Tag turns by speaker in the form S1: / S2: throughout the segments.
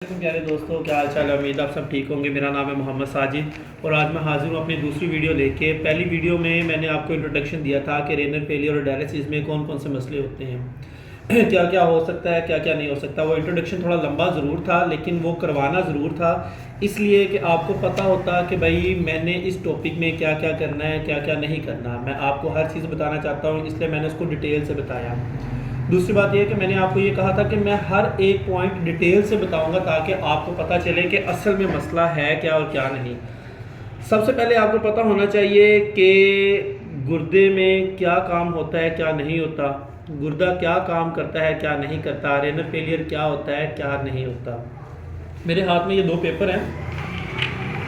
S1: प्यारे दोस्तों, क्या हाल चाल है। उम्मीद आप सब ठीक होंगे। मेरा नाम है मोहम्मद साजिद और आज मैं हाजिर हूँ अपनी दूसरी वीडियो लेके। पहली वीडियो में मैंने आपको इंट्रोडक्शन दिया था कि रेनल फेलियर और डायलिसिस में कौन कौन से मसले होते हैं क्या क्या हो सकता है, क्या क्या नहीं हो सकता। वो इंट्रोडक्शन थोड़ा लंबा ज़रूर था, लेकिन वो करवाना ज़रूर था इसलिए कि आपको पता होता कि भाई मैंने इस टॉपिक में क्या क्या करना है, क्या क्या नहीं करना। मैं आपको हर चीज़ बताना चाहता हूँ, इसलिए मैंने उसको डिटेल से बताया। दूसरी बात यह है कि मैंने आपको ये कहा था कि मैं हर एक पॉइंट डिटेल से बताऊंगा ताकि आपको पता चले कि असल में मसला है क्या और क्या नहीं। सबसे पहले आपको पता होना चाहिए कि गुर्दे में क्या काम होता है, क्या नहीं होता। गुर्दा क्या काम करता है, क्या नहीं करता। रेनल फेलियर क्या होता है, क्या नहीं होता। मेरे हाथ में ये दो पेपर हैं।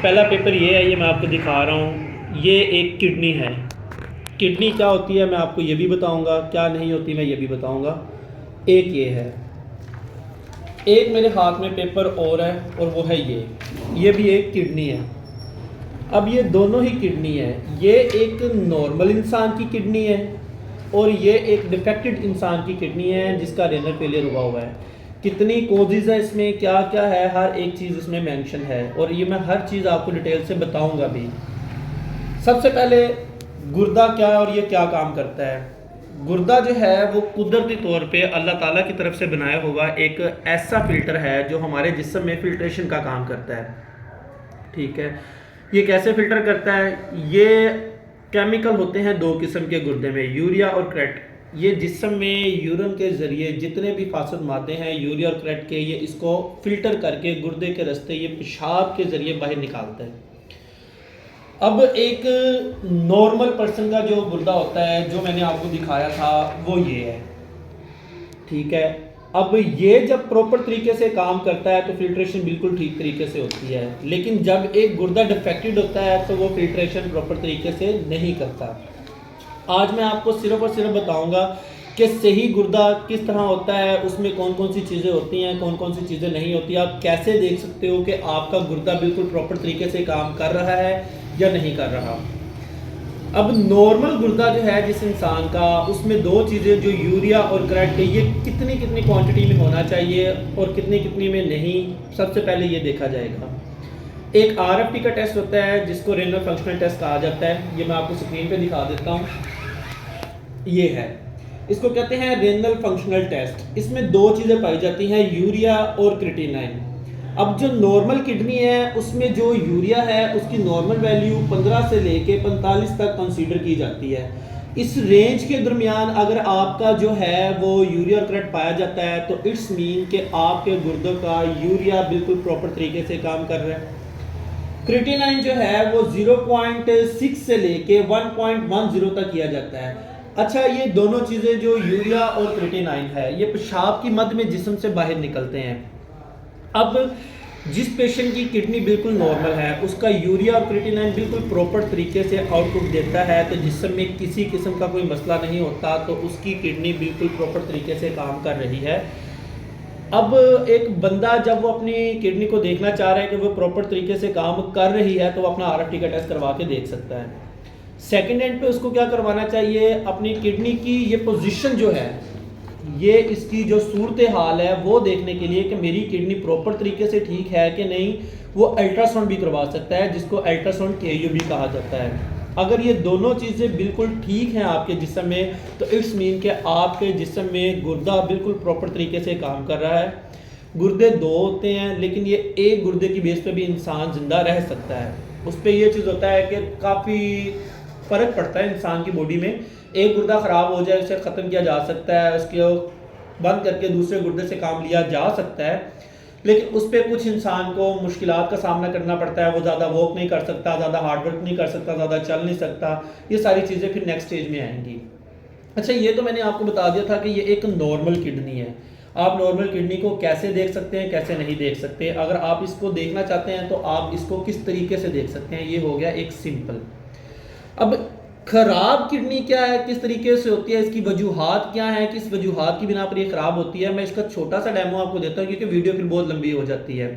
S1: पहला पेपर ये है, ये मैं आपको दिखा रहा हूँ। ये एक किडनी है। किडनी क्या होती है मैं आपको ये भी बताऊंगा, क्या नहीं होती मैं ये भी बताऊंगा। एक ये है, एक मेरे हाथ में पेपर और है और वो है ये भी एक किडनी है। अब ये दोनों ही किडनी है। ये एक नॉर्मल इंसान की किडनी है और ये एक डिफेक्टेड इंसान की किडनी है जिसका रेनल फेलियर हुआ है। कितनी कोजेज है इसमें, क्या क्या है, हर एक चीज़ इसमें मेंशन है और ये मैं हर चीज़ आपको डिटेल से बताऊंगा भी। सबसे पहले गुर्दा क्या है और ये क्या काम करता है। गुर्दा जो है वो कुदरती तौर पे अल्लाह ताला की तरफ से बनाया हुआ एक ऐसा फिल्टर है जो हमारे जिस्म में फिल्ट्रेशन का काम करता है। ठीक है, ये कैसे फिल्टर करता है। ये केमिकल होते हैं दो किस्म के गुर्दे में, यूरिया और क्रेट। ये जिस्म में यूरिन के ज़रिए जितने भी फासद मादे हैं यूरिया और क्रेट के, ये इसको फिल्टर करके गुर्दे के रास्ते ये पेशाब के ज़रिए बाहर निकालता है। अब एक नॉर्मल पर्सन का जो गुर्दा होता है जो मैंने आपको दिखाया था वो ये है। ठीक है, अब ये जब प्रॉपर तरीके से काम करता है तो फिल्ट्रेशन बिल्कुल ठीक तरीके से होती है, लेकिन जब एक गुर्दा डिफेक्टेड होता है तो वो फिल्ट्रेशन प्रॉपर तरीके से नहीं करता। आज मैं आपको सिर्फ और सिर्फ बताऊंगा कि सही गुर्दा किस तरह होता है, उसमें कौन कौन सी चीज़ें होती हैं, कौन कौन सी चीज़ें नहीं होती। आप कैसे देख सकते हो कि आपका गुर्दा बिल्कुल प्रॉपर तरीके से काम कर रहा है या नहीं कर रहा। अब नॉर्मल गुर्दा जो है जिस इंसान का, उसमें दो चीज़ें जो यूरिया और क्रेट, ये कितनी कितनी क्वांटिटी में होना चाहिए और कितनी कितनी में नहीं, सबसे पहले ये देखा जाएगा। एक आरएफटी का टेस्ट होता है जिसको रेनल फंक्शनल टेस्ट कहा जाता है। ये मैं आपको स्क्रीन पे दिखा देता हूँ। ये है, इसको कहते हैं रेनल फंक्शनल टेस्ट। इसमें दो चीज़ें पाई जाती हैं, यूरिया और क्रिएटिनिन। अब जो नॉर्मल किडनी है उसमें जो यूरिया है उसकी नॉर्मल वैल्यू 15 से लेके 45 तक कंसीडर की जाती है। इस रेंज के दरमियान अगर आपका जो है वो यूरिया और क्रेट पाया जाता है तो इट्स मीन कि आपके गुर्दों का यूरिया बिल्कुल प्रॉपर तरीके से काम कर रहा है। क्रिएटिनिन जो है वो 0.6 से लेके 1.10 तक किया जाता है। अच्छा, ये दोनों चीज़ें जो यूरिया और क्रिएटिनिन है ये पेशाब की मद में जिस्म से बाहर निकलते हैं। अब जिस पेशेंट की किडनी बिल्कुल नॉर्मल है उसका यूरिया और क्रिएटिनिन बिल्कुल प्रॉपर तरीके से आउटपुट देता है, तो जिस्म में किसी किस्म का कोई मसला नहीं होता, तो उसकी किडनी बिल्कुल प्रॉपर तरीके से काम कर रही है। अब एक बंदा जब वो अपनी किडनी को देखना चाह रहा है कि वो प्रॉपर तरीके से काम कर रही है तो वो अपना आरएफटी का टेस्ट करवा के देख सकता है। सेकेंड एंड पे उसको क्या करवाना चाहिए, अपनी किडनी की ये पोजीशन जो है, ये इसकी जो सूरत हाल है वो देखने के लिए कि मेरी किडनी प्रॉपर तरीके से ठीक है कि नहीं, वो अल्ट्रासाउंड भी करवा सकता है जिसको अल्ट्रासाउंड केयू भी कहा जाता है। अगर ये दोनों चीज़ें बिल्कुल ठीक हैं आपके जिस्म में तो इट्स मीन कि आपके जिस्म में गुर्दा बिल्कुल प्रॉपर तरीके से काम कर रहा है। गुर्दे दो होते हैं लेकिन ये एक गुर्दे की बेस पे भी इंसान ज़िंदा रह सकता है। उस पर यह चीज़ होता है कि काफ़ी फ़र्क पड़ता है इंसान की बॉडी में। एक गुर्दा ख़राब हो जाए उसे ख़त्म किया जा सकता है, उसके बंद करके दूसरे गुर्दे से काम लिया जा सकता है, लेकिन उस पर कुछ इंसान को मुश्किलात का सामना करना पड़ता है। वो ज़्यादा वॉक नहीं कर सकता, ज़्यादा हार्ड वर्क नहीं कर सकता, ज़्यादा चल नहीं सकता। ये सारी चीज़ें फिर नेक्स्ट स्टेज में आएंगी। अच्छा, ये तो मैंने आपको बता दिया था कि ये एक नॉर्मल किडनी है। आप नॉर्मल किडनी को कैसे देख सकते हैं, कैसे नहीं देख सकते। अगर आप इसको देखना चाहते हैं तो आप इसको किस तरीके से देख सकते हैं, ये हो गया एक सिंपल। अब खराब किडनी क्या है, किस तरीके से होती है, इसकी वजूहात क्या है, किस वजूहात की बिना पर ये खराब होती है, मैं इसका छोटा सा डेमो आपको देता हूँ क्योंकि वीडियो फिर बहुत लंबी हो जाती है।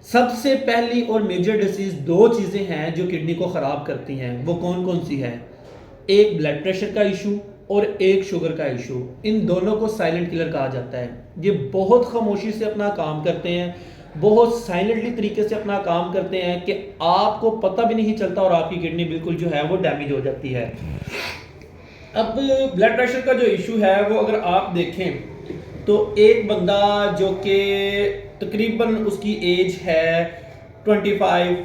S1: सबसे पहली और मेजर डिसीज दो चीज़ें हैं जो किडनी को ख़राब करती हैं, वो कौन कौन सी है। एक ब्लड प्रेशर का इशू और एक शुगर का इशू, इन दोनों को साइलेंट किलर कहा जाता है। ये बहुत खामोशी से अपना काम करते हैं, बहुत साइलेंटली तरीके से अपना काम करते हैं कि आपको पता भी नहीं चलता और आपकी किडनी बिल्कुल जो है वो डैमेज हो जाती है। अब ब्लड प्रेशर का जो इशू है वो अगर आप देखें तो एक बंदा जो कि तकरीबन उसकी एज है 25,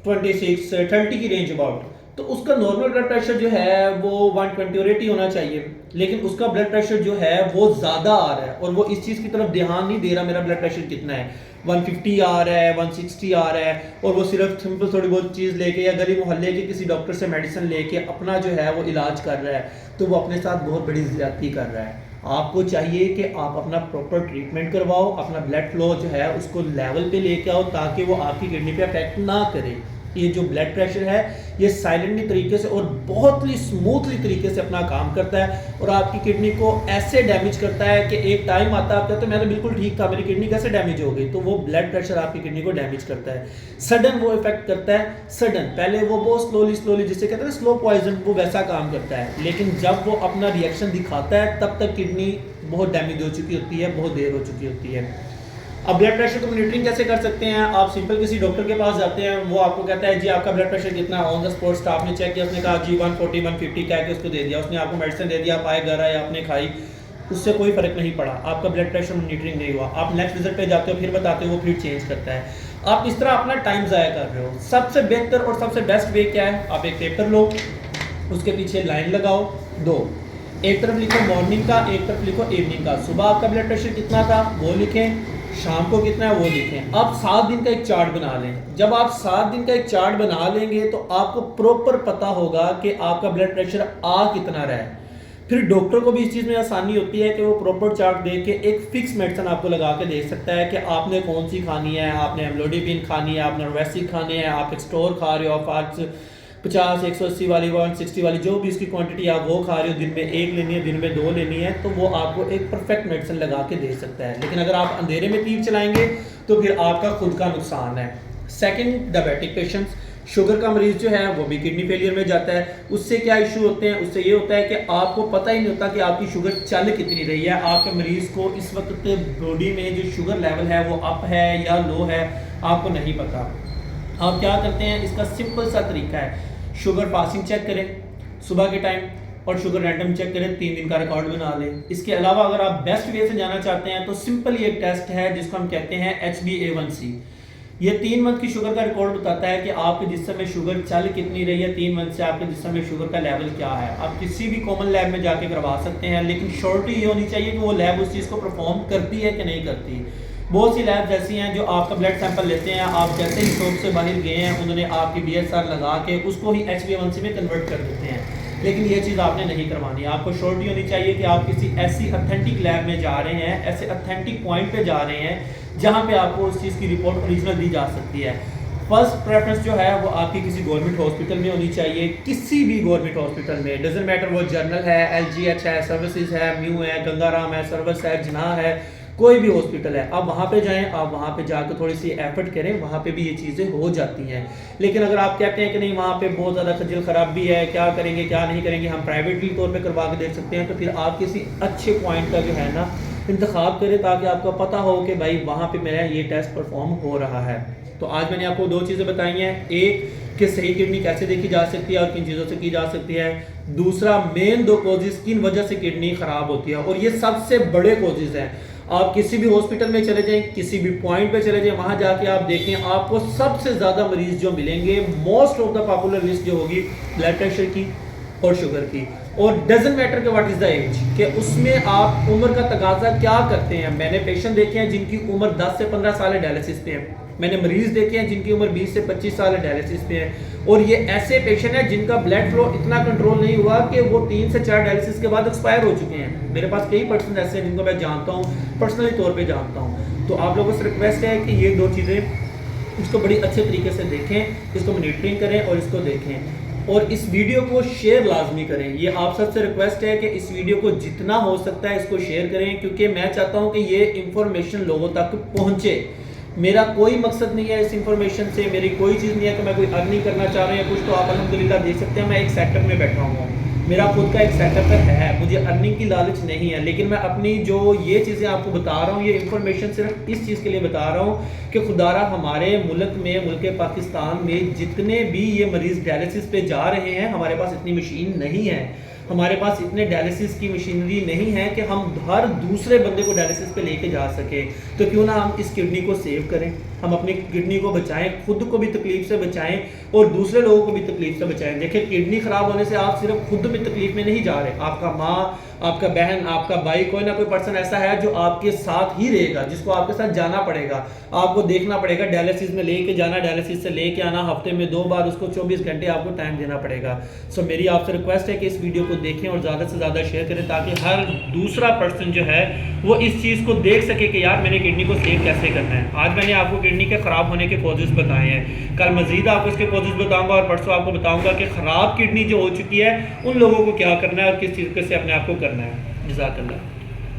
S1: 26, 30 की रेंज अबाउट, तो उसका नॉर्मल ब्लड प्रेशर जो है वो 120 और 80 होना चाहिए, लेकिन उसका ब्लड प्रेशर जो है वो ज़्यादा आ रहा है और वो इस चीज़ की तरफ ध्यान नहीं दे रहा मेरा ब्लड प्रेशर कितना है, 150 आ रहा है, 160 आ रहा है, और वो सिर्फ सिंपल थोड़ी बहुत चीज़ लेके या गली मोहल्ले के किसी डॉक्टर से मेडिसिन लेके अपना जो है वो इलाज कर रहा है, तो वो अपने साथ बहुत बड़ी ज़्यादती कर रहा है। आपको चाहिए कि आप अपना प्रॉपर ट्रीटमेंट करवाओ, अपना ब्लड फ्लो जो है उसको लेवल पे लेके आओ ताकि वो आपकी किडनी पे अफेक्ट ना करे। ये जो ब्लड प्रेशर है ये साइलेंटली तरीके से और बहुत ही स्मूथली तरीके से अपना काम करता है और आपकी किडनी को ऐसे डैमेज करता है कि एक टाइम आता है आप कहते हैं मैं तो बिल्कुल ठीक था, मेरी किडनी कैसे डैमेज हो गई, तो वो ब्लड प्रेशर आपकी किडनी को डैमेज करता है। सडन वो इफेक्ट करता है, सडन, पहले वो बहुत स्लोली जिसे कहते हैं स्लो पॉइजन, वो वैसा काम करता है, लेकिन जब वो अपना रिएक्शन दिखाता है तब तक किडनी बहुत डैमेज हो चुकी होती है, बहुत देर हो चुकी होती है। अब ब्लड प्रेशर को मॉनिटरिंग कैसे कर सकते हैं? आप सिंपल किसी डॉक्टर के पास जाते हैं, वो आपको कहता है जी आपका ब्लड प्रेशर कितना है, ऑन द स्पॉट स्टाफ ने चेक किया, उसने कहा जी 140 150 कह के उसको दे दिया, उसने आपको मेडिसिन दे दिया, आप आए घर आए आपने खाई, उससे कोई फर्क नहीं पड़ा, आपका ब्लड प्रेशर मॉनिटरिंग नहीं हुआ, आप नेक्स्ट विजिट पे जाते हो फिर बताते हो, वो फिर चेंज करता है, आप इस तरह अपना टाइम ज़ाया कर रहे हो। सबसे बेहतर और सबसे बेस्ट वे क्या है? आप एक पेपर लो, उसके पीछे लाइन लगाओ दो, एक तरफ लिखो मॉर्निंग का, एक तरफ लिखो इवनिंग का, सुबह आपका ब्लड प्रेशर कितना था वो लिखें, शाम को कितना है वो लिखें। आप 7 दिन का एक चार्ट बना लें। जब आप 7 दिन का एक चार्ट बना लेंगे तो आपको प्रॉपर पता होगा कि आपका ब्लड प्रेशर आ कितना रहा है। फिर डॉक्टर को भी इस चीज़ में आसानी होती है कि वो प्रॉपर चार्ट दे के एक फिक्स मेडिसिन आपको लगा के दे सकता है कि आपने कौन सी खानी है, आपने एम्लोडिपिन खानी है, आपने नॉर्वेसिक खानी है, आप एक्सटोर खा रहे हो, आप आज 50, 180 वाली, 160 वाली जो भी इसकी क्वांटिटी आप वो खा रहे हो, दिन में एक लेनी है, दिन में 2 लेनी है, तो वो आपको एक परफेक्ट मेडिसिन लगा के दे सकता है। लेकिन अगर आप अंधेरे में तीर चलाएंगे तो फिर आपका खुद का नुकसान है। सेकंड, डायबिटिक पेशेंट्स, शुगर का मरीज जो है वो भी किडनी फेलियर में जाता है। उससे क्या इशू होते हैं? उससे ये होता है कि आपको पता ही नहीं होता कि आपकी शुगर चल कितनी रही है। आपके मरीज को इस वक्त बॉडी में जो शुगर लेवल है वो अप है या लो है, आपको नहीं पता। आप क्या करते हैं? इसका सिंपल सा तरीका है, शुगर पासिंग चेक करें सुबह के टाइम और शुगर रैंडम चेक करें, 3 दिन का रिकॉर्ड बना लें। इसके अलावा अगर आप बेस्ट वे से जाना चाहते हैं तो सिंपल ये एक टेस्ट है जिसको हम कहते हैं HbA1c। ये 3 मंथ की शुगर का रिकॉर्ड बताता है कि आपके जिस्म में शुगर चल कितनी रही है, 3 मंथ से आपके जिस्म में शुगर का लेवल क्या है। आप किसी भी कॉमन लैब में जाके करवा सकते हैं, लेकिन श्योरिटी ये होनी चाहिए कि वो लैब उस चीज़ को परफॉर्म करती है कि नहीं करती। बहुत सी लैब्स ऐसी हैं जो आपका ब्लड सैंपल लेते हैं, आप जैसे ही शॉप से बाहर गए हैं उन्होंने आपकी BSR लगा के उसको ही HbA1c में कन्वर्ट कर देते हैं, लेकिन ये चीज़ आपने नहीं करवानी। आपको श्योरिटी होनी चाहिए कि आप किसी ऐसी ऑथेंटिक लैब में जा रहे हैं, ऐसे ऑथेंटिक पॉइंट पे जा रहे हैं जहाँ पे आपको उस चीज़ की रिपोर्ट ओरिजिनल दी जा सकती है। फर्स्ट प्रेफरेंस जो है वो आपकी किसी गवर्नमेंट हॉस्पिटल में होनी चाहिए, किसी भी गवर्नमेंट हॉस्पिटल में, डजंट मैटर वो जर्नल है, LGH है, सर्विसेज है, म्यू है, गंगाराम है, सर्विस है, जिन्ना है, कोई भी हॉस्पिटल है, आप वहाँ पे जाएं, आप वहाँ पे जाकर थोड़ी सी एफर्ट करें, वहाँ पे भी ये चीज़ें हो जाती हैं। लेकिन अगर आप कहते हैं कि नहीं वहाँ पे बहुत ज़्यादा खज्जल खराबी है, क्या करेंगे क्या नहीं करेंगे, हम प्राइवेटली तौर पे करवा के देख सकते हैं, तो फिर आप किसी अच्छे पॉइंट का जो है ना इंतखाब करें ताकि आपको पता हो कि भाई वहाँ पर मेरा ये टेस्ट परफॉर्म हो रहा है। तो आज मैंने आपको 2 चीज़ें बताई हैं, एक कि सही किडनी कैसे देखी जा सकती है और किन चीज़ों से की जा सकती है, दूसरा मेन 2 कॉजेज़ किन वजह से किडनी ख़राब होती है, और ये सबसे बड़े कॉजेज़ हैं। आप किसी भी हॉस्पिटल में चले जाएं, किसी भी पॉइंट पे चले जाएं, वहां जाके आप देखें आपको सबसे ज़्यादा मरीज जो मिलेंगे, most of the popular list जो होगी ब्लड प्रेशर की और शुगर की, और डजंट मैटर कि व्हाट इज़ द एज, कि उसमें आप उम्र का तकाजा क्या करते हैं। मैंने पेशेंट देखे हैं जिनकी उम्र 10 से 15 साल डायलिसिस पे है, मैंने मरीज देखे हैं जिनकी उम्र 20 से 25 साल डायलिसिस पे है, और ये ऐसे पेशेंट हैं जिनका ब्लड फ्लो इतना कंट्रोल नहीं हुआ कि वो 3 से 4 डायलिसिस के बाद एक्सपायर हो चुके हैं। मेरे पास कई पर्सन ऐसे हैं जिनको मैं जानता हूँ, पर्सनली तौर पे जानता हूँ। तो आप लोगों से रिक्वेस्ट है कि ये 2 चीज़ें इसको बड़ी अच्छे तरीके से देखें, इसको मॉनिटरिंग करें और इसको देखें, और इस वीडियो को शेयर लाजमी करें। ये आप सबसे रिक्वेस्ट है कि इस वीडियो को जितना हो सकता है इसको शेयर करें, क्योंकि मैं चाहता हूँ कि ये इंफॉर्मेशन लोगों तक पहुँचे। मेरा कोई मकसद नहीं है इस इंफॉर्मेशन से, मेरी कोई चीज़ नहीं है कि मैं कोई अर्निंग करना चाह रहा हूँ या कुछ, तो आप अल्हम्दुलिल्लाह देख सकते हैं मैं एक सेटअप में बैठा हुआ हूँ। मेरा खुद का एक सेटअप है, मुझे अर्निंग की लालच नहीं है, लेकिन मैं अपनी जो ये चीज़ें आपको बता रहा हूँ, ये इन्फॉर्मेशन सिर्फ इस चीज़ के लिए बता रहा हूँ कि खुदारा हमारे मुल्क में, मुल्क पाकिस्तान में जितने भी ये मरीज़ डायलिसिस पे जा रहे हैं, हमारे पास इतनी मशीन नहीं है, हमारे पास इतने डायलिसिस की मशीनरी नहीं है कि हम हर दूसरे बंदे को डायलिसिस पे लेके जा सके। तो क्यों ना हम इस किडनी को सेव करें, हम अपनी किडनी को बचाएं, खुद को भी तकलीफ से बचाएं और दूसरे लोगों को भी तकलीफ से बचाएं। देखिए, किडनी ख़राब होने से आप सिर्फ खुद भी तकलीफ में नहीं जा रहे, आपका माँ, आपका बहन, आपका भाई, कोई ना कोई पर्सन ऐसा है जो आपके साथ ही रहेगा, जिसको आपके साथ जाना पड़ेगा, आपको देखना पड़ेगा, डायलिसिस में लेके जाना, डायलिसिस से लेके आना, हफ्ते में 2 बार उसको 24 घंटे आपको टाइम देना पड़ेगा। सो मेरी आपसे रिक्वेस्ट है कि इस वीडियो को देखें और ज़्यादा से ज़्यादा शेयर करें, ताकि हर दूसरा पर्सन जो है वो इस चीज़ को देख सके कि यार मैंने किडनी को सेव कैसे करना है। आज मैंने आपको किडनी के ख़राब होने के कॉजेज़ बताए हैं, कल मज़ीद आपको इसके कॉजेज़ बताऊंगा और परसों आपको बताऊंगा कि ख़राब किडनी जो हो चुकी है उन लोगों को क्या करना है और किस चीज़ से अपने आप को करना है। जज़ाकल्लाह।